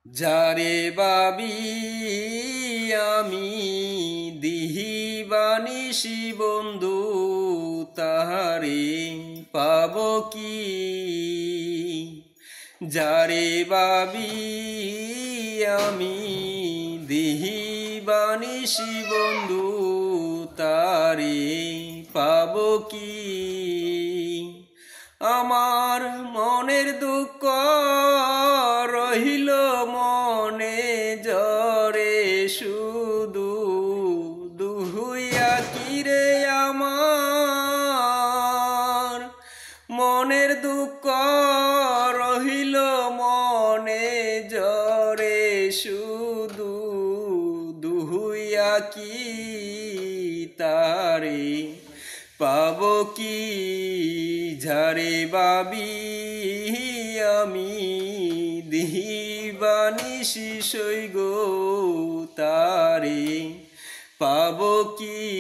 যারে বাবি আমি দিহিবানিসি বন্ধু, তাহারে পাব কি? যারে বাবি আমি দিহিবানিসি বন্ধু, তারে পাব কি? আমার মনের দুঃখ রহিল মনে জরে শুধু, দুহুইয়া কিরে আমার মনের দুঃখ রহিল মনে জরে শুধু, দুহুইয়া কি তারে পাব কি? যারে বাবি আমি দিবানিসি সইগো, তারে পাব কি?